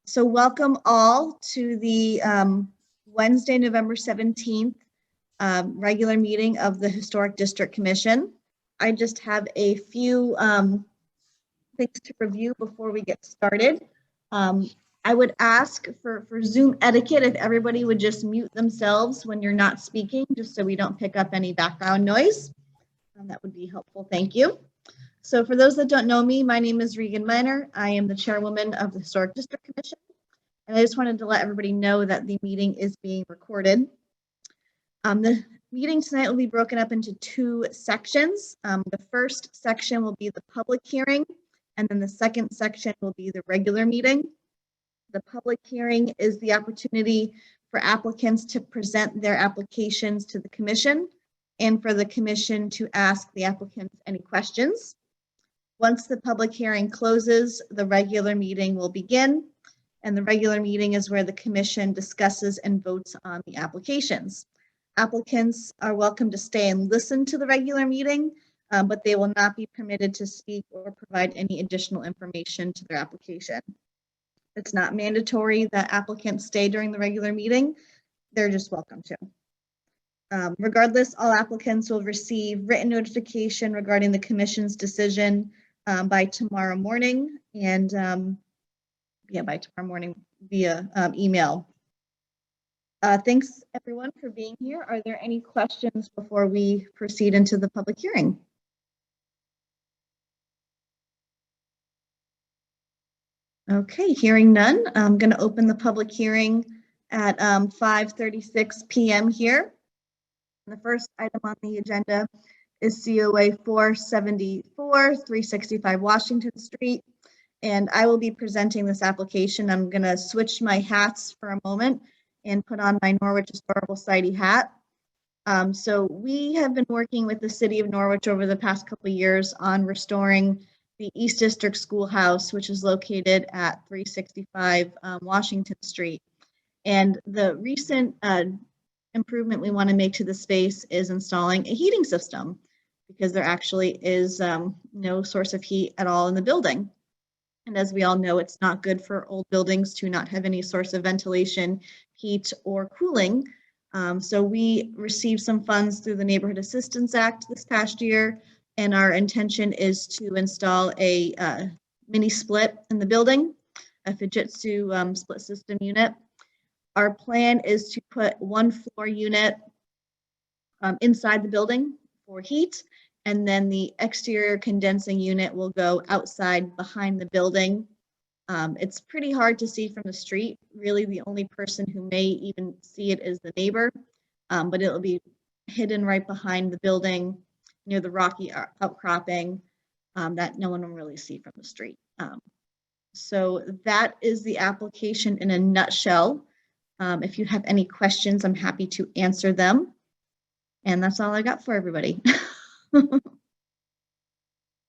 So welcome all to the Wednesday, November 17th regular meeting of the Historic District Commission. I just have a few things to review before we get started. I would ask for Zoom etiquette if everybody would just mute themselves when you're not speaking, just so we don't pick up any background noise. That would be helpful. Thank you. So for those that don't know me, my name is Regan Miner. I am the chairwoman of the Historic District Commission. And I just wanted to let everybody know that the meeting is being recorded. The meeting tonight will be broken up into two sections. The first section will be the public hearing, and then the second section will be the regular meeting. The public hearing is the opportunity for applicants to present their applications to the commission and for the commission to ask the applicants any questions. Once the public hearing closes, the regular meeting will begin. And the regular meeting is where the commission discusses and votes on the applications. Applicants are welcome to stay and listen to the regular meeting, but they will not be permitted to speak or provide any additional information to their application. It's not mandatory that applicants stay during the regular meeting. They're just welcome to. Regardless, all applicants will receive written notification regarding the commission's decision by tomorrow morning, and by tomorrow morning via email. Thanks everyone for being here. Are there any questions before we proceed into the public hearing? Okay, hearing none, I'm going to open the public hearing at 5:36 p.m. here. And the first item on the agenda is COA 474, 365 Washington Street. And I will be presenting this application. I'm going to switch my hats for a moment and put on my Norwich Historical Society hat. So we have been working with the city of Norwich over the past couple of years on restoring the East District Schoolhouse, which is located at 365 Washington Street. And the recent improvement we want to make to the space is installing a heating system, because there actually is no source of heat at all in the building. And as we all know, it's not good for old buildings to not have any source of ventilation, heat, or cooling. So we received some funds through the Neighborhood Assistance Act this past year, and our intention is to install a mini split in the building, a Fujitsu split system unit. Our plan is to put one floor unit inside the building for heat, and then the exterior condensing unit will go outside behind the building. It's pretty hard to see from the street. Really, the only person who may even see it is the neighbor, but it'll be hidden right behind the building near the rocky outcropping that no one will really see from the street. So that is the application in a nutshell. If you have any questions, I'm happy to answer them. And that's all I got for everybody.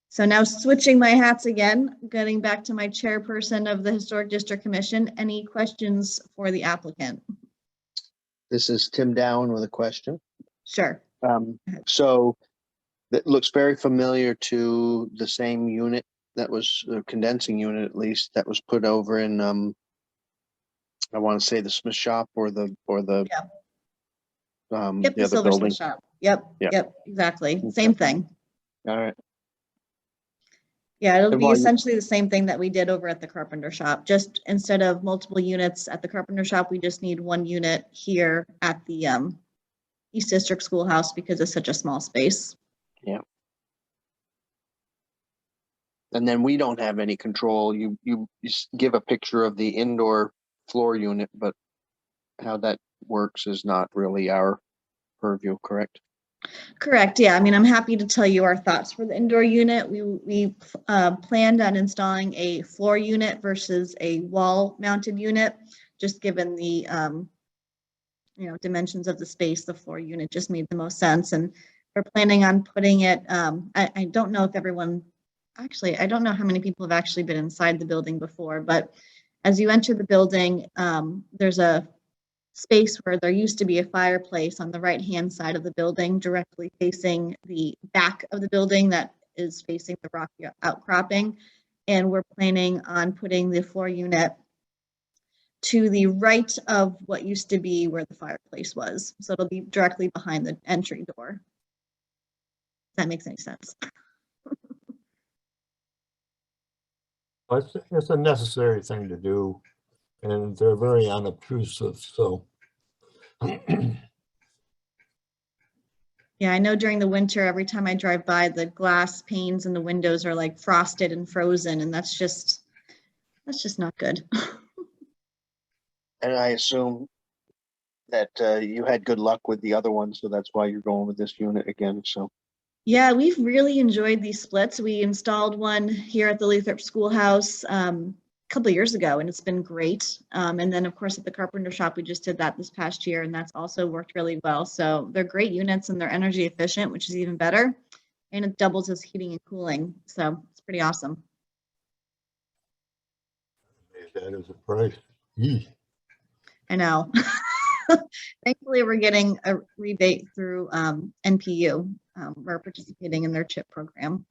So now switching my hats again, getting back to my chairperson of the Historic District Commission. Any questions for the applicant? This is Tim Dowen with a question. Sure. So that looks very familiar to the same unit that was the condensing unit, at least, that was put over in I want to say the Smith shop or the Yeah. The the other Silver building. Smith shop. Yep, exactly. Okay. Same thing. All right. Yeah, it'll And be while you- essentially the same thing that we did over at the Carpenter shop. Just instead of multiple units at the Carpenter shop, we just need one unit here at the East District Schoolhouse because it's such a small space. Yeah. And then we don't have any control. You give a picture of the indoor floor unit, but how that works is not really our purview, correct? Correct. Yeah. I mean, I'm happy to tell you our thoughts for the indoor unit. We planned on installing a floor unit versus a wall-mounted unit, just given the dimensions of the space. The floor unit just made the most sense, and we're planning on putting it. I don't know if everyone. Actually, I don't know how many people have actually been inside the building before, but as you enter the building, there's a space where there used to be a fireplace on the right-hand side of the building, directly facing the back of the building that is facing the rocky outcropping. And we're planning on putting the floor unit to the right of what used to be where the fireplace was. So it'll be directly behind the entry door. If that makes any sense. It's a necessary thing to do, and they're very unobtrusive, so. Yeah, I know during the winter, every time I drive by, the glass panes in the windows are like frosted and frozen, and that's just not good. And I assume that you had good luck with the other one, so that's why you're going with this unit again, so. Yeah, we've really enjoyed these splits. We installed one here at the Lathrop Schoolhouse a couple of years ago, and it's been great. And then, of course, at the carpenter shop, we just did that this past year, and that's also worked really well. So they're great units, and they're energy efficient, which is even better. And it doubles as heating and cooling. So it's pretty awesome. That is a price. Eesh. I know. Thankfully, we're getting a rebate through NPU. We're participating in their CHIP program.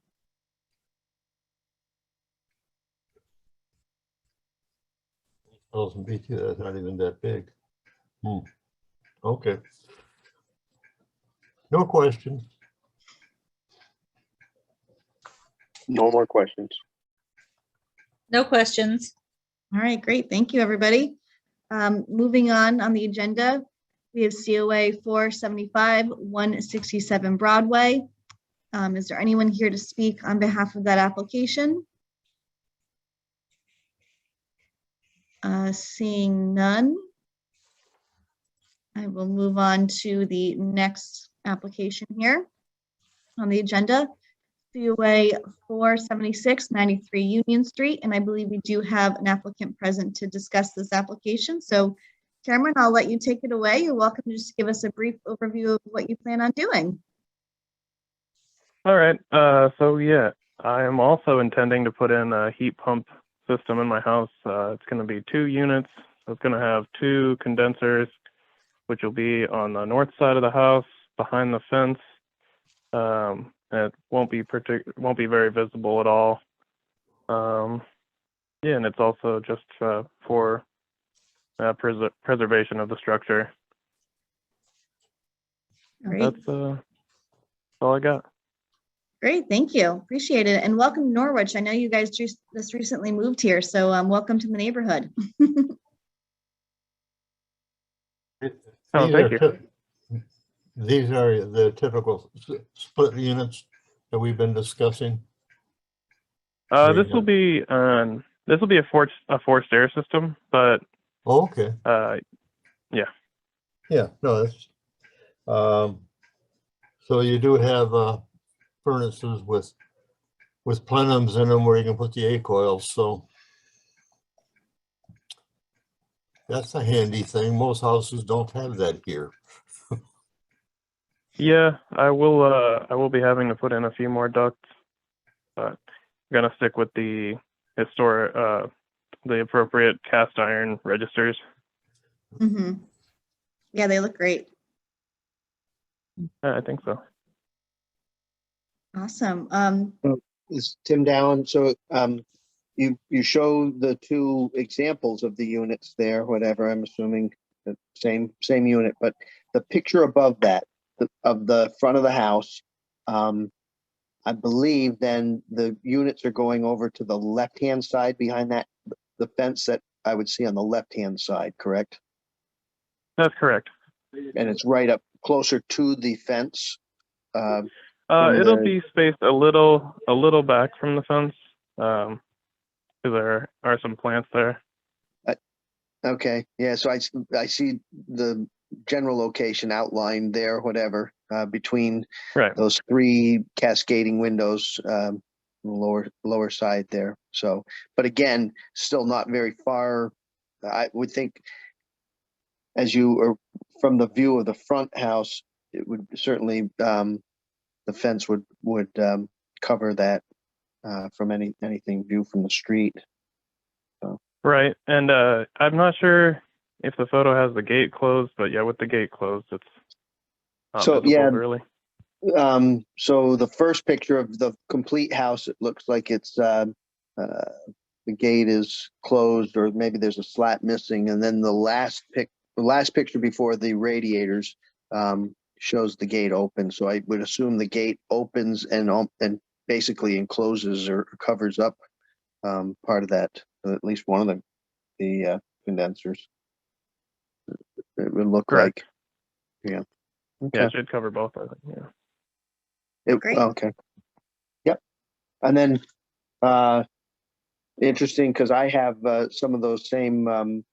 BT, that's not even that big. Okay. No questions. No more questions. No questions. All right, great. Thank you, everybody. Moving on the agenda, we have COA 475 167 Broadway. Is there anyone here to speak on behalf of that application? Seeing none, I will move on to the next application here on the agenda. COA 476 93 Union Street, and I believe we do have an applicant present to discuss this application. So Cameron, I'll let you take it away. You're welcome to just give us a brief overview of what you plan on doing. All right. So yeah, I am also intending to put in a heat pump system in my house. It's going to be 2 units. So it's going to have 2 condensers, which will be on the north side of the house behind the fence. And it won't be very visible at all. Yeah, and it's also just for preservation of the structure. Great. That's all I got. Great, thank you. Appreciate it. And welcome to Norwich. I know you guys just recently moved here, so welcome to the neighborhood. Oh, thank you. These are the typical split units that we've been discussing. This will be a forced air system, but Oh, okay. Yeah. Yeah, no, that's so you do have furnaces with plenums in them where you can put the A coils, so that's a handy thing. Most houses don't have that here. Yeah, I will be having to put in a few more ducts, but I'm gonna stick with the appropriate cast iron registers. Mm-hmm. Yeah, they look great. I think so. Awesome. Is Tim down? So you show the 2 examples of the units there, whatever, I'm assuming the same unit, but the picture above that of the front of the house, I believe then the units are going over to the left-hand side behind that, the fence that I would see on the left-hand side, correct? That's correct. And it's right up closer to the fence. It'll be spaced a little back from the fence, because there are some plants there. Okay, yeah, so I see the general location outlined there, whatever, between Right. those 3 cascading windows, lower side there. So, but again, still not very far. I would think as you are from the view of the front house, it would certainly, the fence would cover that from anything view from the street. Right, and I'm not sure if the photo has the gate closed, but yeah, with the gate closed, it's not So, visible, yeah. really. So the first picture of the complete house, it looks like it's the gate is closed, or maybe there's a slat missing, and then the last picture before the radiators shows the gate open. So I would assume the gate opens and basically encloses or covers up part of that, at least one of the condensers. It would look Correct. like, yeah. Yeah, it should cover both, I think. Yeah. Great. Okay. Yep. And then interesting, because I have some of those same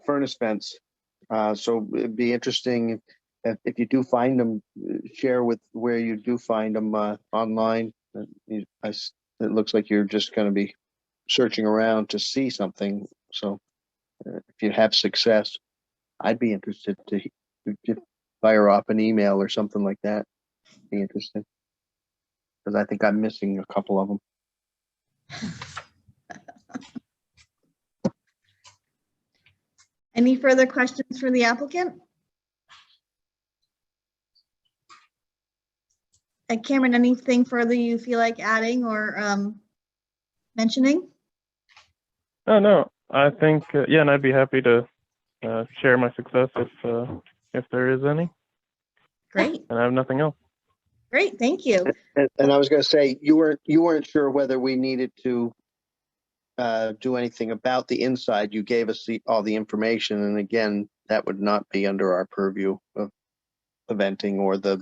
furnace vents. So it'd be interesting if you do find them, share with where you do find them online. It looks like you're just going to be searching around to see something. So if you have success, I'd be interested to fire off an email or something like that. Be interested, because I think I'm missing a couple of them. Any further questions for the applicant? Cameron, anything further you feel like adding or mentioning? Oh, no, I think, yeah, and I'd be happy to share my success if there is any. Great, And I have nothing else. great, thank you. And I was going to say, you weren't sure whether we needed to do anything about the inside. You gave us all the information, and again, that would not be under our purview of the venting or the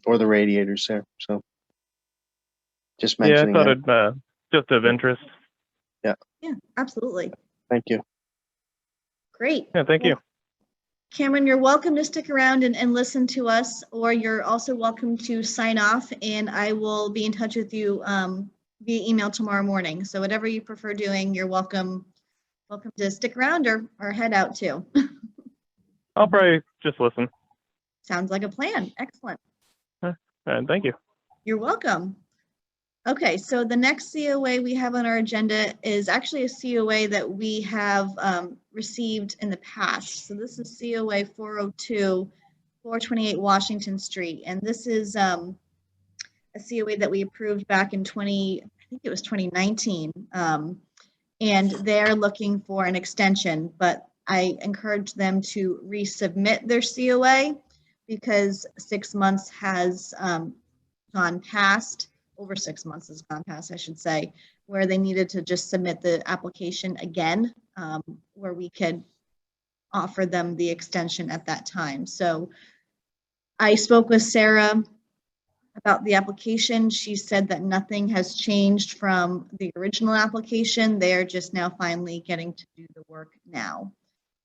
or the radiators there. So just Yeah, I mentioning thought that. it'd just of interest. Yeah, absolutely. Thank you. Great. Yeah, thank you. Cameron, you're welcome to stick around and listen to us, or you're also welcome to sign off, and I will be in touch with you via email tomorrow morning. So whatever you prefer doing, you're welcome to stick around or head out too. I'll probably just listen. Sounds like a plan. Excellent. And thank you. You're welcome. Okay, so the next COA we have on our agenda is actually a COA that we have received in the past. So this is COA 402, 428 Washington Street. And this is a COA that we approved back in I think it was 2019. And they're looking for an extension, but I encourage them to resubmit their COA because 6 months has gone past. Over 6 months has gone past, I should say, where they needed to just submit the application again, where we could offer them the extension at that time. So I spoke with Sarah about the application. She said that nothing has changed from the original application. They're just now finally getting to do the work now.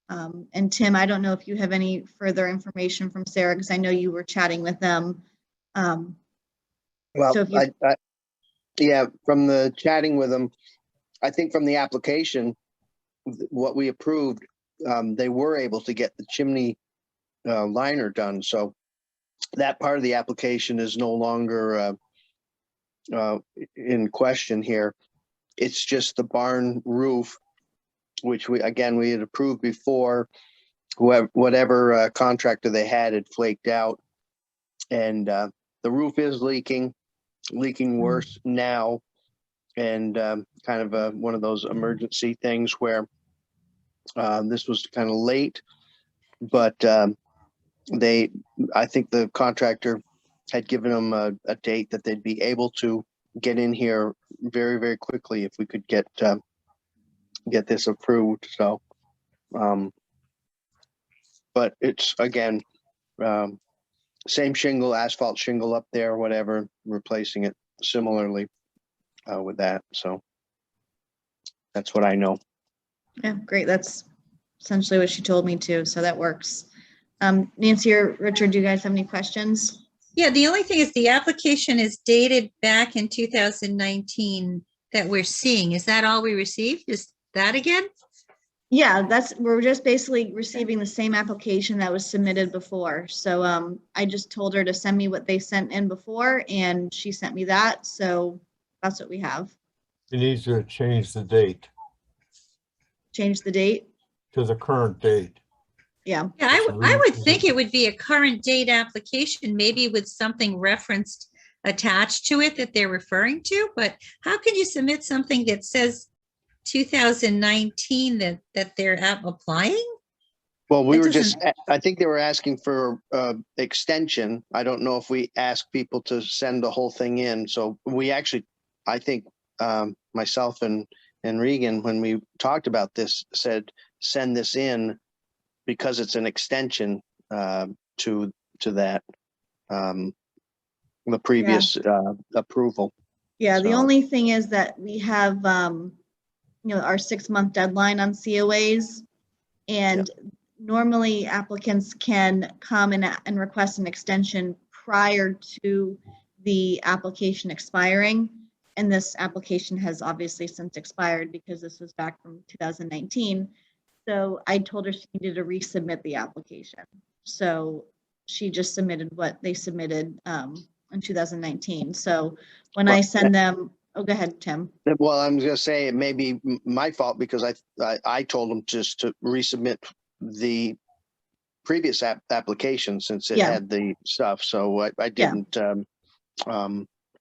And Tim, I don't know if you have any further information from Sarah, because I know you were chatting with them. Well, So if you- yeah, from the chatting with them, I think from the application, what we approved, they were able to get the chimney liner done. So that part of the application is no longer in question here. It's just the barn roof, which we had approved before. Whatever contractor they had flaked out, and the roof is leaking worse now, and kind of one of those emergency things where this was kind of late, but I think the contractor had given them a date that they'd be able to get in here very, very quickly if we could get this approved. So, but it's again, same shingle, asphalt shingle up there, whatever, replacing it similarly with that. So that's what I know. Yeah, great. That's essentially what she told me too. So that works. Nancy or Richard, do you guys have any questions? Yeah, the only thing is the application is dated back in 2019 that we're seeing. Is that all we received? Is that again? Yeah, we're just basically receiving the same application that was submitted before. So I just told her to send me what they sent in before, and she sent me that. So that's what we have. It needs to change the date Change the date. to the current date. Yeah. Yeah, I would think it would be a current date application, maybe with something referenced attached to it that they're referring to, but how can you submit something that says 2019 that they're applying? Well, we That were just, doesn't- I think they were asking for extension. I don't know if we asked people to send the whole thing in. So we actually, I think myself and Regan, when we talked about this, said, send this in because it's an extension to that, the previous approval. Yeah, the So- only thing is that we have, our 6-month deadline on COAs. And normally applicants can come and request an extension prior to the application expiring. And this application has obviously since expired because this was back from 2019. So I told her she needed to resubmit the application. So she just submitted what they submitted in 2019. So when I send them, oh, go ahead, Tim. Well, I'm going to say it may be my fault because I told them just to resubmit the previous application since it Yeah. had the stuff. So I didn't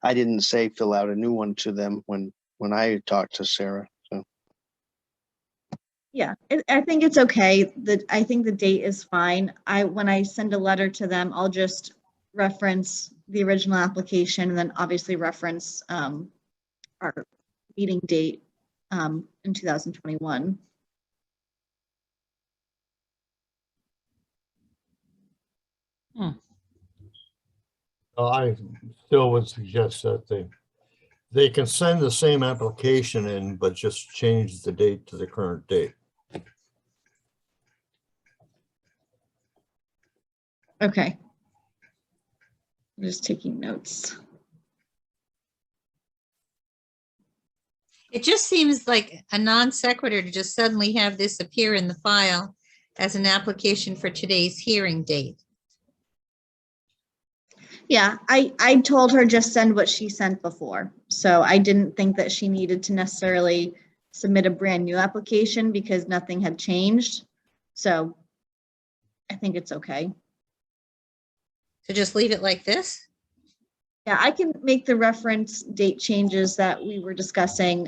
I didn't say fill out a new one to them when I talked to Sarah. So Yeah, I think it's okay. I think the date is fine. When I send a letter to them, I'll just reference the original application and then obviously reference our meeting date in 2021. I still would suggest that they can send the same application in, but just change the date to the current date. Okay. I'm just taking notes. It just seems like a non sequitur to just suddenly have this appear in the file as an application for today's hearing date. Yeah, I told her just send what she sent before. So I didn't think that she needed to necessarily submit a brand new application because nothing had changed. So I think it's okay. So just leave it like this? Yeah, I can make the reference date changes that we were discussing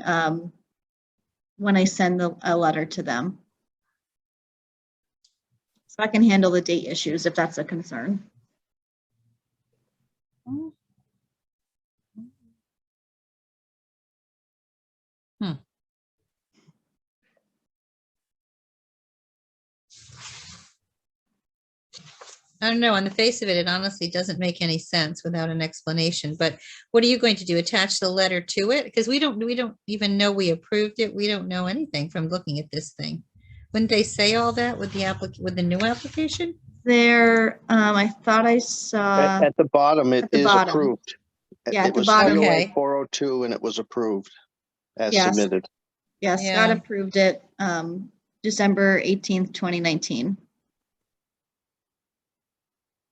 when I send a letter to them. So I can handle the date issues if that's a concern. I don't know, on the face of it, it honestly doesn't make any sense without an explanation, but what are you going to do? Attach the letter to it? Because we don't even know we approved it. We don't know anything from looking at this thing. Wouldn't they say all that with the new application? There, I thought I saw, at the bottom, it at the is bottom. approved. Yeah, at It the was bottom. COA Okay. 402 and it was approved as Yes. submitted. Yeah, Scott Yeah. approved it December 18th, 2019,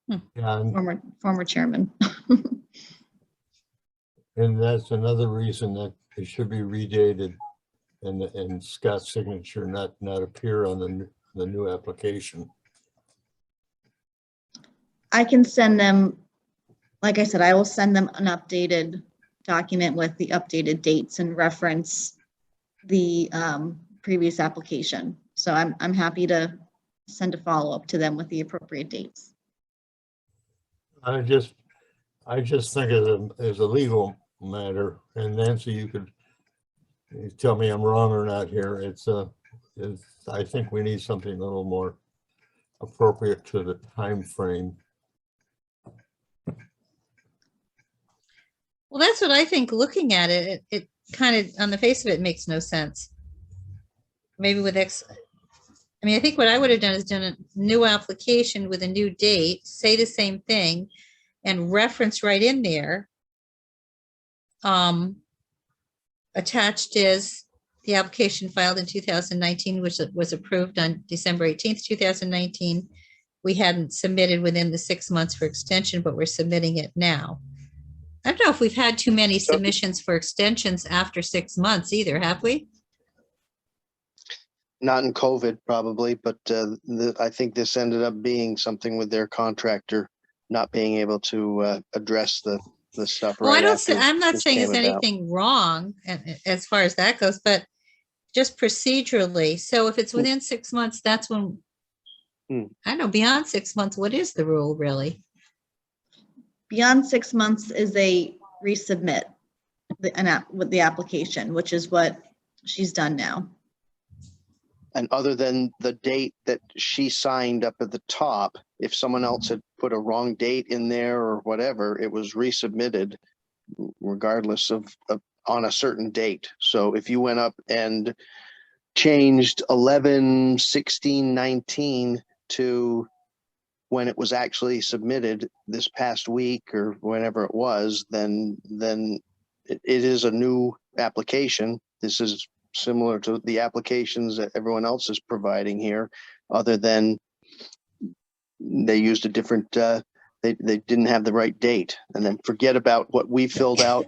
Yeah, and former chairman. that's another reason that it should be redated and Scott's signature not appear on the new application. I can send them, like I said, I will send them an updated document with the updated dates and reference the previous application. So I'm happy to send a follow-up to them with the appropriate dates. I just think as a legal matter, and Nancy, you could tell me I'm wrong or not here. I think we need something a little more appropriate to the time frame. Well, that's what I think. Looking at it, it kind of, on the face of it, makes no sense. Maybe with I mean, I think what I would have done is done a new application with a new date, say the same thing, and reference right in there. Attached is the application filed in 2019, which was approved on December 18th, 2019. We hadn't submitted within the 6 months for extension, but we're submitting it now. I don't know if we've had too many submissions for extensions after 6 months either, have we? Not in COVID probably, but I think this ended up being something with their contractor not being able to address the this stuff Well, I right don't after say, I'm not this saying came there's about. anything wrong as far as that goes, but just procedurally. So if it's within 6 months, that's when, Hmm. I don't know, beyond 6 months, what is the rule really? Beyond 6 months is a resubmit with the application, which is what she's done now. And other than the date that she signed up at the top, if someone else had put a wrong date in there or whatever, it was resubmitted regardless of on a certain date. So if you went up and changed 11/16/19 to when it was actually submitted this past week or whenever it was, then it is a new application. This is similar to the applications that everyone else is providing here, other than they used a different, they didn't have the right date. And then forget about what we filled out,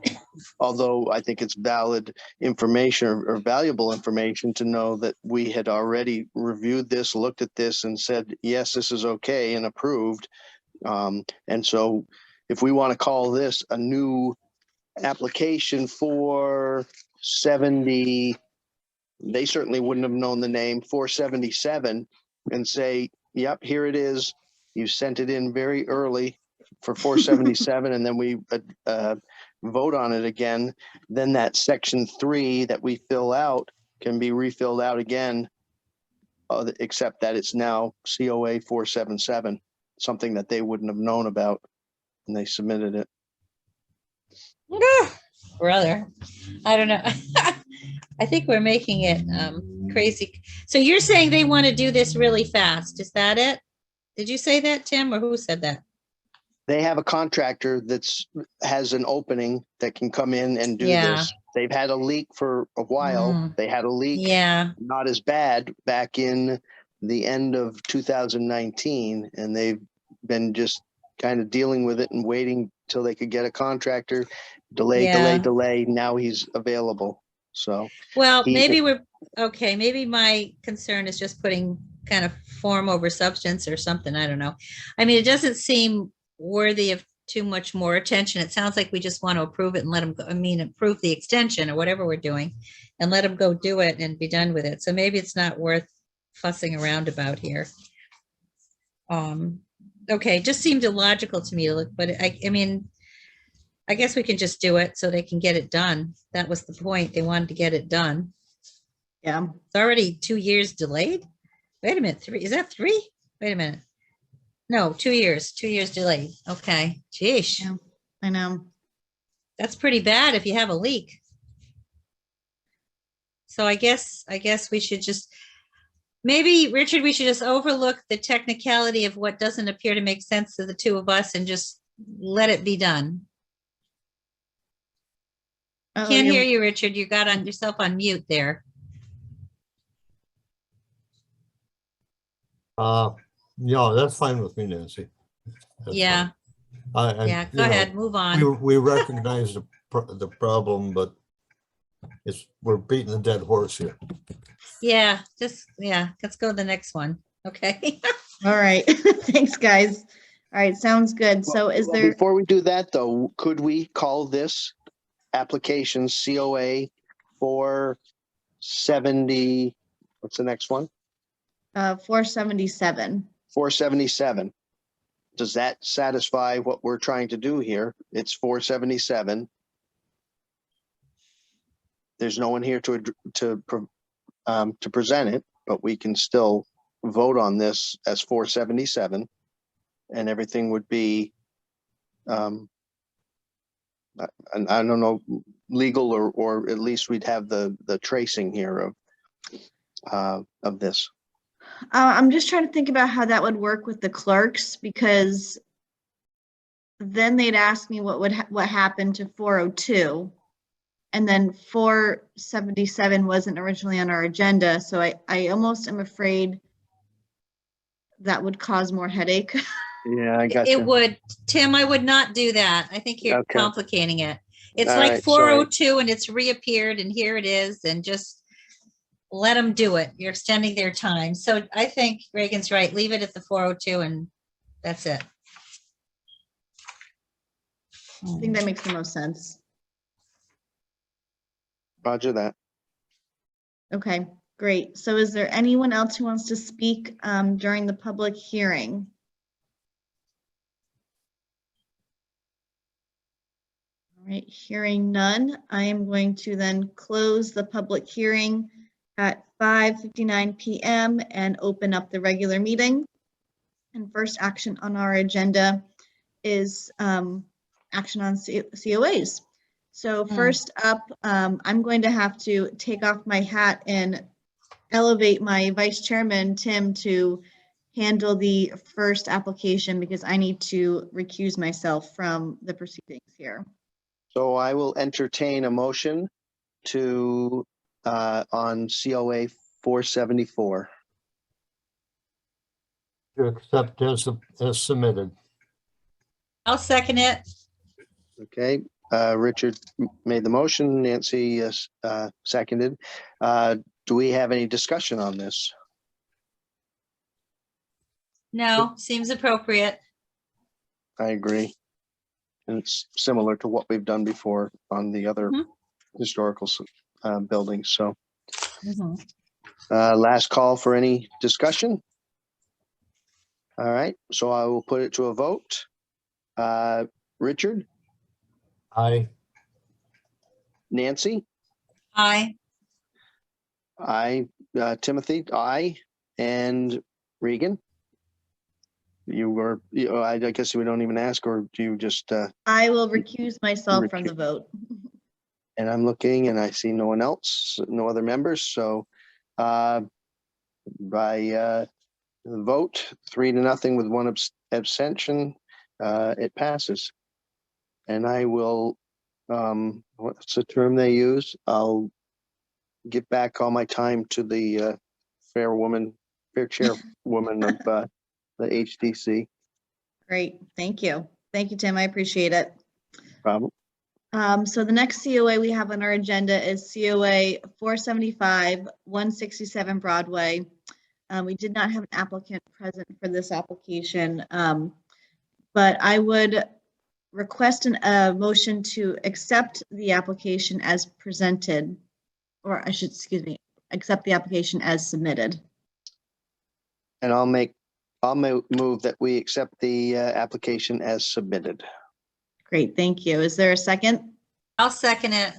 although I think it's valid information or valuable information to know that we had already reviewed this, looked at this and said, yes, this is okay and approved. And so if we want to call this a new application for 70, they certainly wouldn't have known the name 477 and say, yep, here it is. You sent it in very early for 477 and then we vote on it again. Then that section 3 that we fill out can be refilled out again, except that it's now COA 477, something that they wouldn't have known about when they submitted it. Brother, I don't know. I think we're making it crazy. So you're saying they want to do this really fast. Is that it? Did you say that, Tim, or who said that? They have a contractor has an opening that can come in and do Yeah. this. They've had a leak for a while. Mm. They had a leak, Yeah, not as bad back in the end of 2019, and they've been just kind of dealing with it and waiting till they could get a contractor. Yeah. Delay. Now he's available. So well, he- maybe we're, okay, maybe my concern is just putting kind of form over substance or something. I don't know. I mean, it doesn't seem worthy of too much more attention. It sounds like we just want to approve it and let them go. I mean, approve the extension or whatever we're doing and let them go do it and be done with it. So maybe it's not worth fussing around about here. Okay, just seemed illogical to me to look, but I mean, I guess we can just do it so they can get it done. That was the point. They wanted to get it done. Yeah. It's already 2 years delayed. Wait a minute, 3, is that 3? Wait a minute. No, 2 years, 2 years delayed. Okay, geesh. Yeah. I know. That's pretty bad if you have a leak. So I guess we should just, maybe, Richard, we should just overlook the technicality of what doesn't appear to make sense to the two of us and just let it be done. Oh, Can't you're- hear you, Richard. You got on yourself on mute there. Yeah, that's fine with me, Nancy. That's Yeah, fine. yeah, go ahead, move on. We recognize the problem, but we're beating a dead horse here. Yeah, let's go to the next one. Okay. All right. Thanks, guys. All right. Sounds good. So is Well, there, before we do that though, could we call this application COA 470? What's the next one? 477? 477. Does that satisfy what we're trying to do here? It's 477. There's no one here to present it, but we can still vote on this as 477, and everything would be, I don't know, legal or at least we'd have the tracing here of this. I'm just trying to think about how that would work with the clerks, because then they'd ask me what happened to 402. And then 477 wasn't originally on our agenda. So I almost am afraid that would cause more headache. Yeah, I got It you. would, Tim, I would not do that. I think you're Okay. complicating it. It's All like right, sorry. 402 and it's reappeared and here it is, and just let them do it. You're extending their time. So I think Reagan's right. Leave it at the 402 and that's it. I think that makes the most sense. Roger that. Okay, great. So is there anyone else who wants to speak during the public hearing? All right, hearing none, I am going to then close the public hearing at 5:59 p.m. and open up the regular meeting. And first action on our agenda is action on COAs. So first up, I'm going to have to take off my hat and elevate my vice chairman, Tim, to handle the first application because I need to recuse myself from the proceedings here. So I will entertain a motion to, on COA 474. To accept as submitted. I'll second it. Okay, Richard made the motion, Nancy seconded. Do we have any discussion on this? No, seems appropriate. I agree. And it's similar to what we've done before on the other historical buildings. So last call for any discussion. All right, so I will put it to a vote. Richard, Aye. Nancy, Aye. Timothy, I, and Regan. I guess we don't even ask, or do you just? I will recuse myself from the vote. And I'm looking and I see no one else, no other members. So by vote 3-0 with one abstention, it passes. And I will, what's the term they use? I'll give back all my time to the fair chairwoman of the HDC. Great, thank you. Thank you, Tim, I appreciate it. Problem. So the next COA we have on our agenda is COA 475, 167 Broadway. We did not have an applicant present for this application, but I would request a motion to accept the application as presented, or accept the application as submitted. And I'll move that we accept the application as submitted. Great, thank you. Is there a second? I'll second it.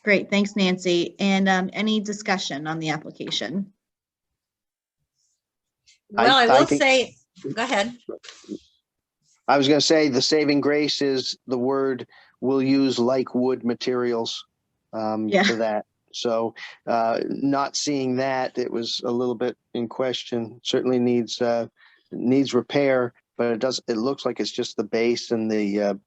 Great, thanks, Nancy. And any discussion on the application? Well, I I will think- say, go ahead. I was going to say the saving grace is the word we'll use like wood materials Yeah. for that. So not seeing that, it was a little bit in question. Certainly needs repair, but it looks like it's just the base and the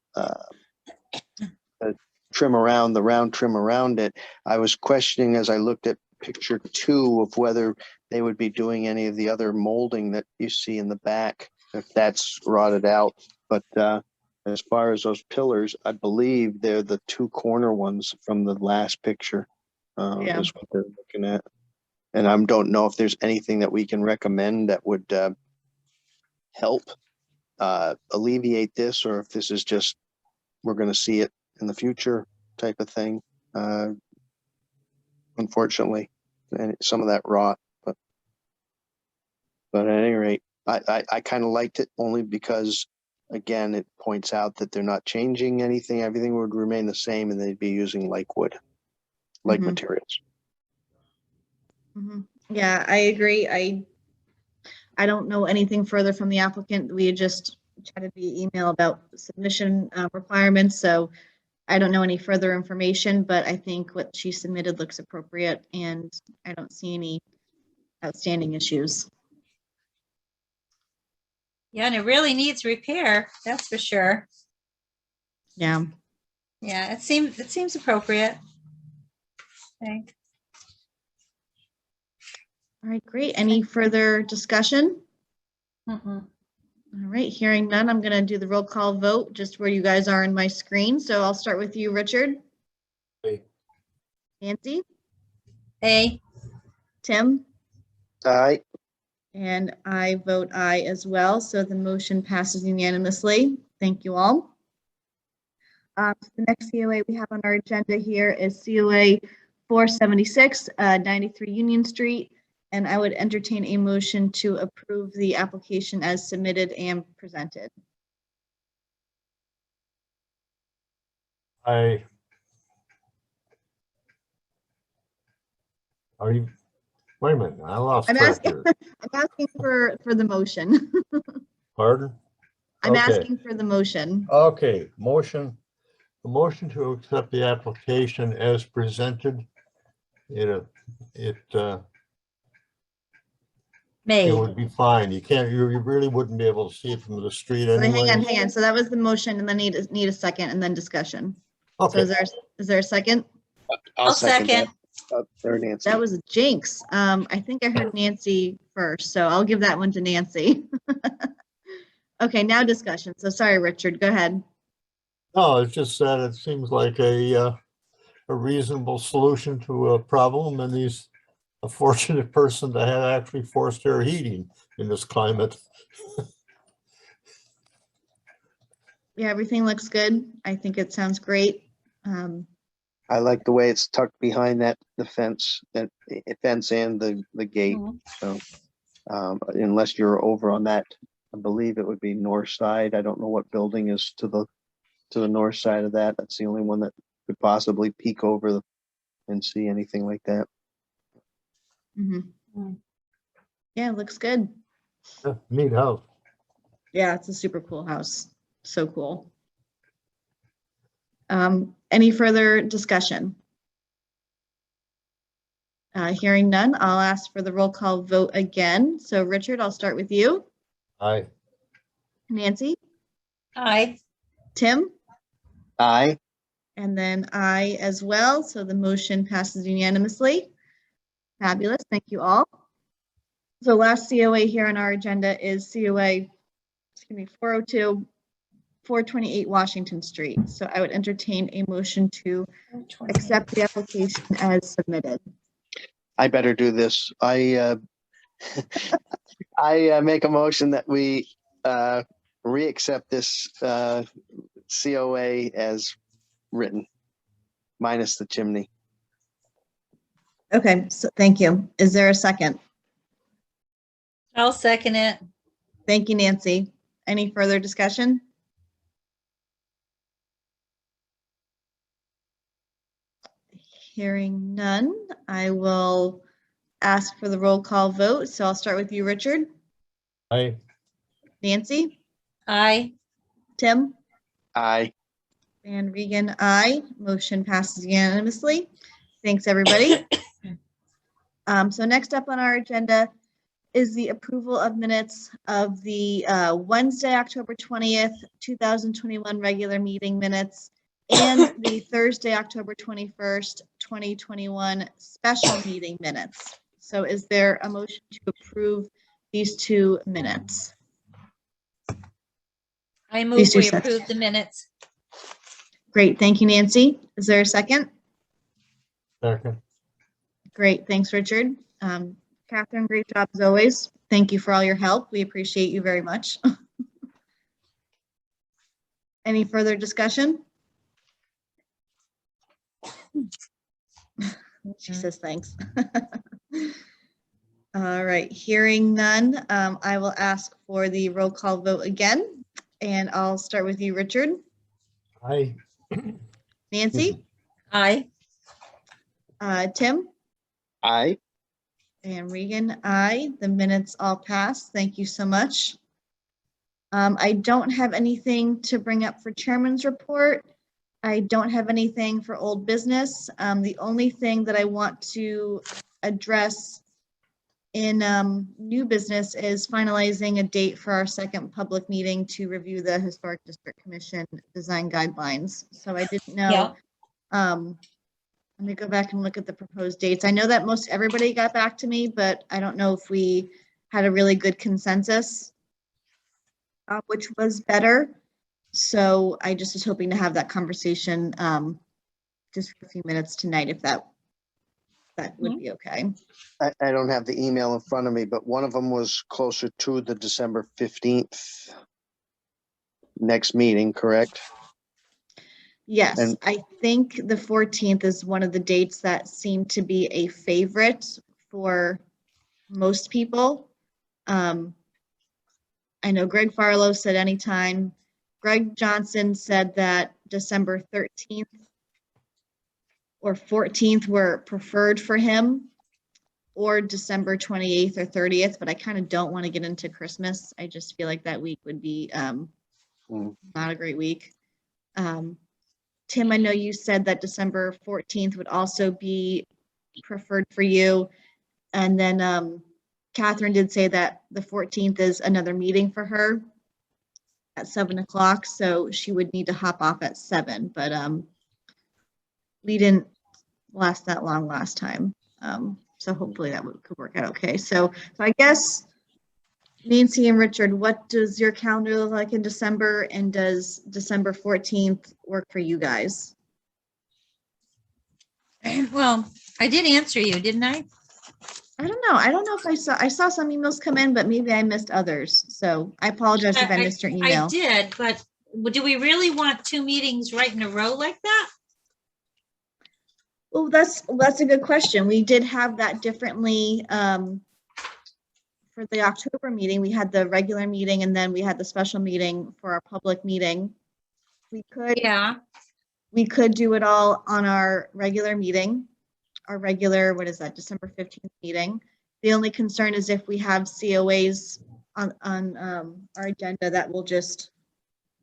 trim around, the round trim around it. I was questioning as I looked at picture 2 of whether they would be doing any of the other molding that you see in the back, if that's rotted out. But as far as those pillars, I believe they're the 2 corner ones from the last picture. Yeah. Is what they're looking at. And I don't know if there's anything that we can recommend that would help alleviate this, or if this is just, we're going to see it in the future type of thing. Unfortunately, and some of that rot, but at any rate, I kind of liked it only because, again, it points out that they're not changing anything. Everything would remain the same, and they'd be using like wood, like materials. Yeah, I agree. I don't know anything further from the applicant. We had just chatted via email about submission requirements, so I don't know any further information, but I think what she submitted looks appropriate, and I don't see any outstanding issues. Yeah, and it really needs repair, that's for sure. Yeah. Yeah, it seems appropriate. Okay. All right, great. Any further discussion? Mm-mm. All right, hearing none, I'm going to do the roll call vote just where you guys are in my screen. So I'll start with you, Richard. Aye. Nancy, Aye. Tim, All right. and I vote aye as well. So the motion passes unanimously. Thank you all. The next COA we have on our agenda here is COA 476, 93 Union Street. And I would entertain a motion to approve the application as submitted and presented. Are you, wait a minute, I lost I'm track asking, here. I'm asking for the motion. Pardon? I'm Okay. asking for the motion. Okay, motion, the motion to accept the application as presented. It Made. would be fine. You can't, you really wouldn't be able to see it from the street So anyway. hang on. So that was the motion, and then need a second, and then discussion. So Okay, is there a second? I'll second. There, Nancy. That was a jinx. I think I heard Nancy first, so I'll give that one to Nancy. Okay, now discussion. So sorry, Richard, go ahead. no, it's just that it seems like a reasonable solution to a problem, and he's a fortunate person to have actually forced air heating in this climate. Yeah, everything looks good. I think it sounds great. I like the way it's tucked behind the fence, that fence and the gate. So unless you're over on that, I believe it would be north side. I don't know what building is to the north side of that. That's the only one that could possibly peek over and see anything like that. Yeah, it looks good. Yeah, neat house. Yeah, it's a super cool house. So cool. Any further discussion? Hearing none, I'll ask for the roll call vote again. So Richard, I'll start with you. Aye. Nancy, Aye. Tim, Aye. and then I as well. So the motion passes unanimously. Fabulous. Thank you all. So last COA here on our agenda is COA, 402, 428 Washington Street. So I would entertain a motion to accept the application as submitted. I better do this. I make a motion that we re-accept this COA as written, minus the chimney. Okay, so thank you. Is there a second? I'll second it. Thank you, Nancy. Any further discussion? Hearing none, I will ask for the roll call vote. So I'll start with you, Richard. Aye. Nancy, Aye. Tim, Aye. and Regan, aye. Motion passes unanimously. Thanks, everybody. So next up on our agenda is the approval of minutes of the Wednesday, October 20th, 2021 regular meeting minutes and the Thursday, October 21st, 2021 special meeting minutes. So is there a motion to approve these two minutes? I move These two we sets. approve the minutes. Great, thank you, Nancy. Is there a second? Second. Great, thanks, Richard. Catherine, great job as always. Thank you for all your help. We appreciate you very much. Any further discussion? She says thanks. All right, hearing none, I will ask for the roll call vote again, and I'll start with you, Richard. Aye. Nancy, Aye. Tim, Aye. and Regan, aye. The minutes all passed. Thank you so much. I don't have anything to bring up for chairman's report. I don't have anything for old business. The only thing that I want to address in new business is finalizing a date for our second public meeting to review the Historic District Commission design guidelines. So I didn't know. Let me go back and look at the proposed dates. I know that most everybody got back to me, but I don't know if we had a really good consensus, which was better. So I just was hoping to have that conversation just for a few minutes tonight, if that would be okay. I don't have the email in front of me, but one of them was closer to the December 15th next meeting, correct? Yes, And- I think the 14th is one of the dates that seem to be a favorite for most people. I know Greg Farlow said anytime. Greg Johnson said that December 13th or 14th were preferred for him, or December 28th or 30th, but I kind of don't want to get into Christmas. I just feel like that week would be not a great week. Tim, I know you said that December 14th would also be preferred for you. And then Catherine did say that the 14th is another meeting for her at 7 o'clock, so she would need to hop off at 7, but we didn't last that long last time. So hopefully that could work out okay. So I guess Nancy and Richard, what does your calendar look like in December, and does December 14th work for you guys? Well, I did answer you, didn't I? I don't know. I don't know if I saw some emails come in, but maybe I missed others. So I apologize if I missed your I email. did, but do we really want 2 meetings right in a row like that? Well, that's a good question. We did have that differently for the October meeting. We had the regular meeting, and then we had the special meeting for our public meeting. We could do it all on our regular meeting, our regular, what is that, December 15th meeting. The only concern is if we have COAs on our agenda, that will just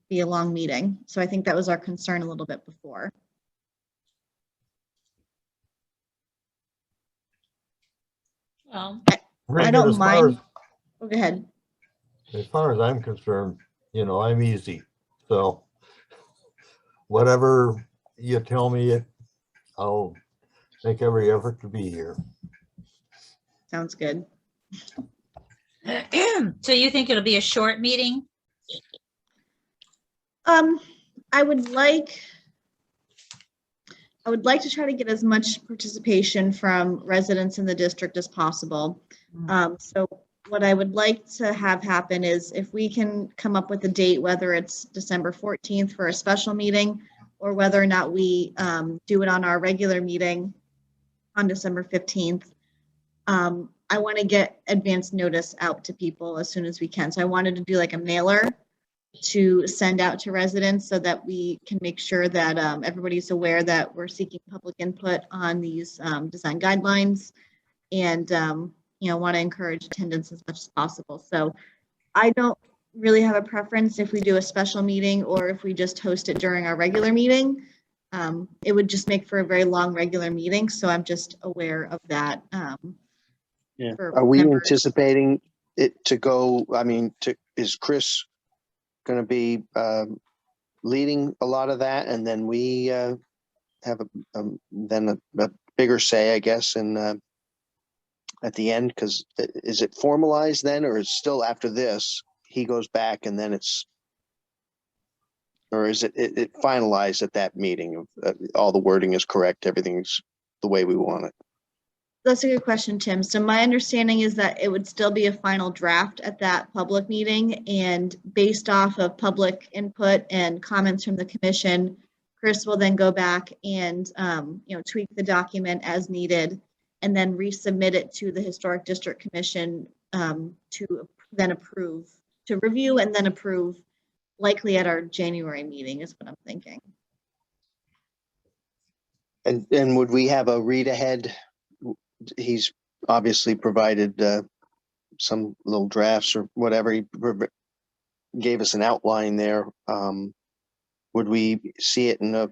be a long meeting. So I think that was our concern a little bit before. Well, I don't mind. Oh, go ahead. As far as I'm concerned, I'm easy. So whatever you tell me, I'll make every effort to be here. Sounds good. so you think it'll be a short meeting? I would like to try to get as much participation from residents in the district as possible. So what I would like to have happen is if we can come up with a date, whether it's December 14th for a special meeting, or whether or not we do it on our regular meeting on December 15th. I want to get advance notice out to people as soon as we can. So I wanted to do like a mailer to send out to residents so that we can make sure that everybody's aware that we're seeking public input on these design guidelines, and want to encourage attendance as much as possible. So I don't really have a preference if we do a special meeting or if we just host it during our regular meeting. It would just make for a very long regular meeting, so I'm just aware of that. Are we members. anticipating it to go? I mean, is Chris going to be leading a lot of that, and then we have a bigger say, I guess, in at the end? Because is it formalized then, or is still after this he goes back and then it's, or is it finalized at that meeting? All the wording is correct, everything's the way we want it. That's a good question, Tim. So my understanding is that it would still be a final draft at that public meeting, and based off of public input and comments from the commission, Chris will then go back and tweak the document as needed, and then resubmit it to the Historic District Commission to then approve, to review and then approve, likely at our January meeting is what I'm thinking. And would we have a read ahead? He's obviously provided some little drafts or whatever. He gave us an outline there. Would we see it in a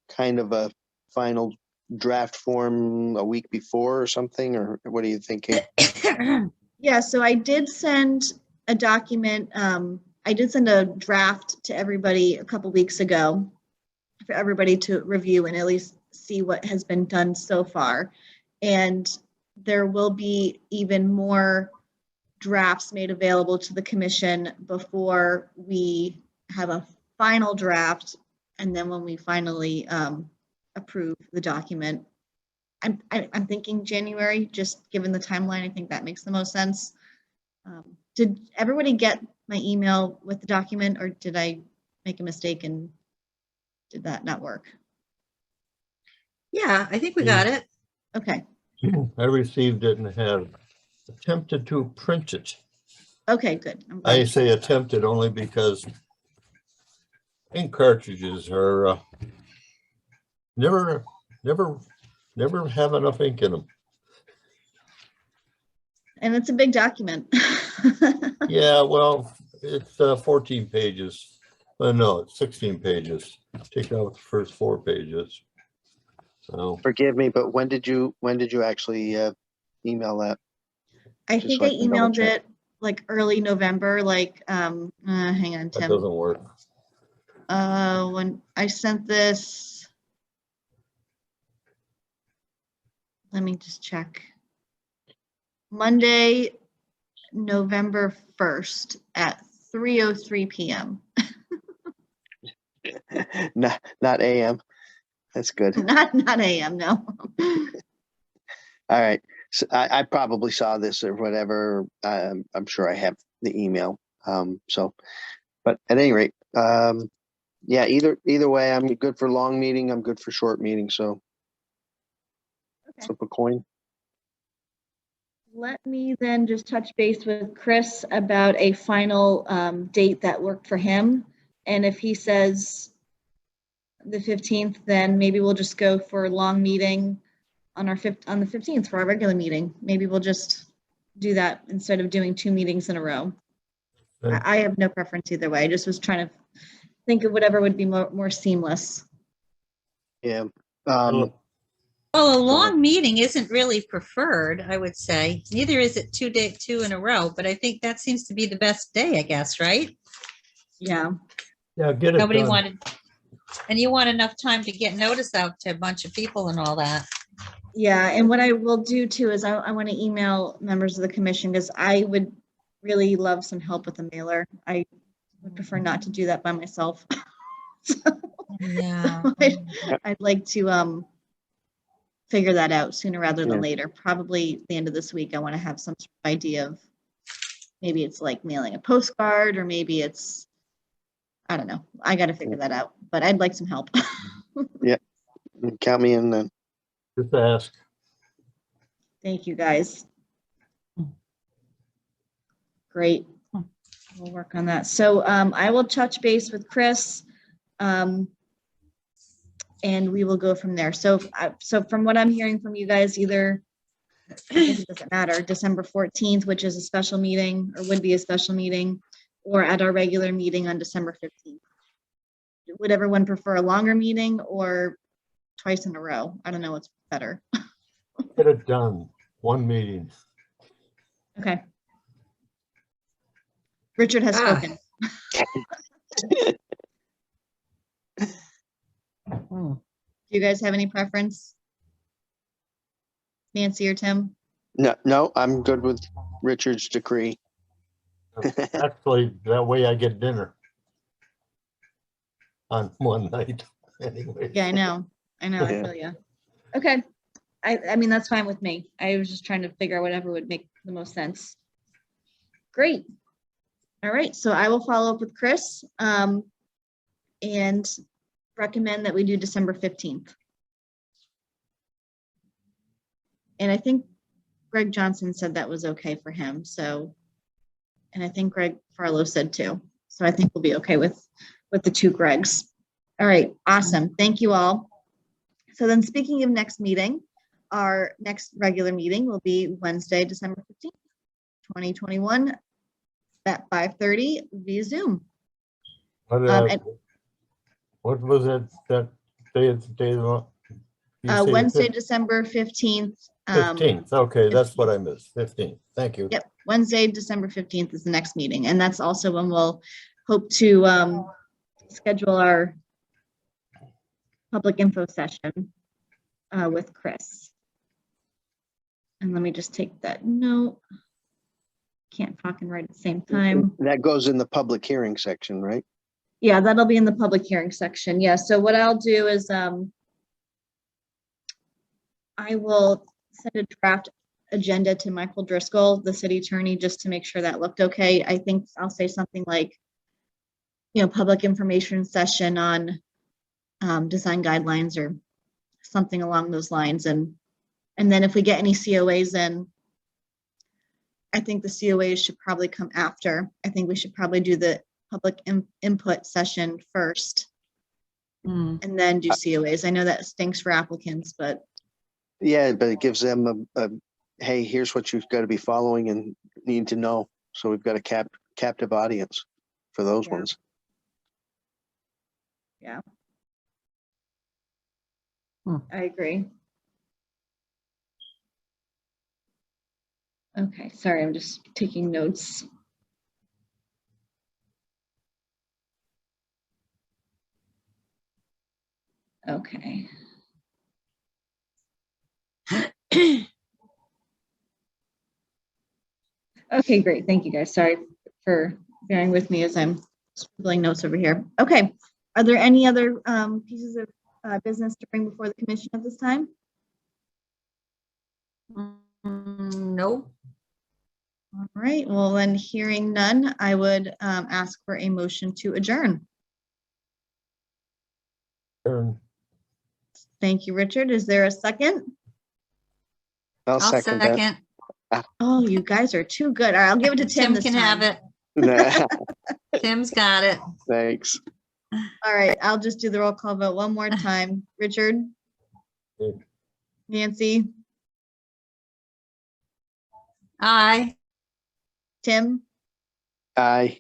kind of a final draft form a week before or something, or what are you thinking? Yeah, so I did send a document. I did send a draft to everybody a couple weeks ago for everybody to review and at least see what has been done so far. And there will be even more drafts made available to the commission before we have a final draft. And then when we finally approve the document, I'm thinking January, just given the timeline. I think that makes the most sense. Did everybody get my email with the document, or did I make a mistake and did that not work? Yeah, I think we got it. Okay, I received it and had attempted to print it. okay, good. I'm I glad. say attempted only because ink cartridges are never have enough ink in them. And it's a big document. Yeah, well, it's 14 pages. No, it's 16 pages. Take out the first 4 pages. So Forgive me, but when did you actually email that? I Just think so I I can double emailed check. it like early November, like, hang on, that Tim. doesn't work. When I sent this, let me just check. Monday, November 1st at 3:03 p.m. Not AM. That's good. Not a.m. No. All right. So I probably saw this or whatever. I'm sure I have the email. So, but at any rate, yeah, either way, I'm good for long meeting. I'm good for short meeting. So Okay. flip a coin. Let me then just touch base with Chris about a final date that worked for him. And if he says the 15th, then maybe we'll just go for a long meeting on the 15th for our regular meeting. Maybe we'll just do that instead of doing 2 meetings in a row. Okay. I have no preference either way. I just was trying to think of whatever would be more seamless. Yeah. Well, Well, a Go ahead. long meeting isn't really preferred, I would say. Neither is it 2 in a row, but I think that seems to be the best day, I guess, right? Yeah. yeah, get it Nobody done. wanted, and you want enough time to get notice out to a bunch of people and all that. Yeah, and what I will do too is I want to email members of the commission because I would really love some help with the mailer. I would prefer not to do that by myself. Yeah. I'd like to figure that out sooner rather than Yeah. later. Probably the end of this week, I want to have some sort of idea of maybe it's like mailing a postcard or maybe it's, I don't know. I got to figure that out, but I'd like some help. Count me in then. Just ask. Thank you, guys. Great. We'll work on that. So I will touch base with Chris and we will go from there. So from what I'm hearing from you guys, either, I guess it doesn't matter, December 14th, which is a special meeting or would be a special meeting, or at our regular meeting on December 15th. Would everyone prefer a longer meeting or twice in a row? I don't know what's better. Get it done. 1 meeting. Okay. Richard has Ah. spoken. Hmm. Do you guys have any preference? Nancy or Tim? No, I'm good with Richard's decree. Actually, that way I get dinner on 1 night anyway. Yeah, I know. I Yeah. feel you. Okay. I mean, that's fine with me. I was just trying to figure out whatever would make the most sense. Great. All right. So I will follow up with Chris and recommend that we do December 15th. And I think Greg Johnson said that was okay for him. So, and I think Greg Farlow said too. So I think we'll be okay with the 2 Gregs. All right. Awesome. Thank you all. So then speaking of next meeting, our next regular meeting will be Wednesday, December 15th, 2021 at 5:30 via Zoom. But, and- what was it that day of the month? You say the Wednesday, December 15th. 15th. Okay, that's what I missed. 15th. Thank you. Yep, Wednesday, December 15th is the next meeting. And that's also when we'll hope to schedule our public info session with Chris. And let me just take that note. Can't talk and write at the same time. That goes in the public hearing section, right? Yeah, that'll be in the public hearing section. Yeah, so what I'll do is I will send a draft agenda to Michael Driscoll, the city attorney, just to make sure that looked okay. I think I'll say something like, public information session on design guidelines or something along those lines. And then if we get any COAs in, I think the COAs should probably come after. I think we should probably do the public input session first and then do COAs. I know that stinks for applicants, but Yeah, but it gives them hey, here's what you've got to be following and need to know. So we've got a captive audience for those Yeah. ones. yeah. I agree. Okay, sorry, I'm just taking notes. Okay. Okay, great. Thank you guys. Sorry for bearing with me as I'm scribbling notes over here. Okay. Are there any other pieces of business to bring before the commission at this time? No. All right. Well, then hearing none, I would ask for a motion to adjourn. Aaron, Thank you, Richard. Is there a second? I'll I'll second that. second. Oh, you guys are too good. All right, I'll give it to Tim Tim this can time. have it. Nah, Tim's got it. thanks. All right, I'll just do the roll call vote one more time. Richard? Yeah. Nancy? Aye. Tim? Aye.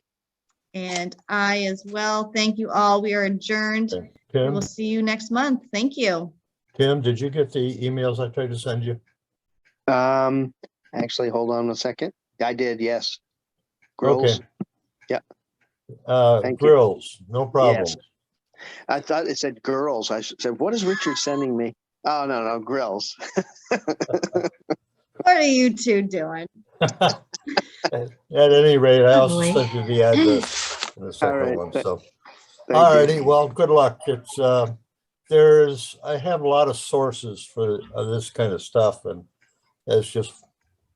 And I as well. Thank you all. We are adjourned. We Tim, will see you next month. Thank you. Tim, did you get the emails I tried to send you? Actually, hold on a second. I did, yes. Grills. Okay. Yeah. Thank you. Grills, no problem. Yes. I thought it said girls. I said, what is Richard sending me? Oh, no, grills. What are you two doing? At any rate, I also Lovely. sent you the address in the All second right. one, so. Thank All you. righty, well, good luck. It's, I have a lot of sources for this kind of stuff, and that's just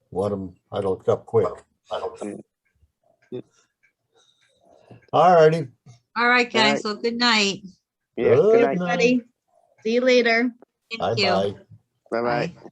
one of them I looked up quick. All righty. All right, guys. right. Well, good night. Yeah, good night. Everybody, see you later. Thank you. Bye-bye. Bye-bye. Bye.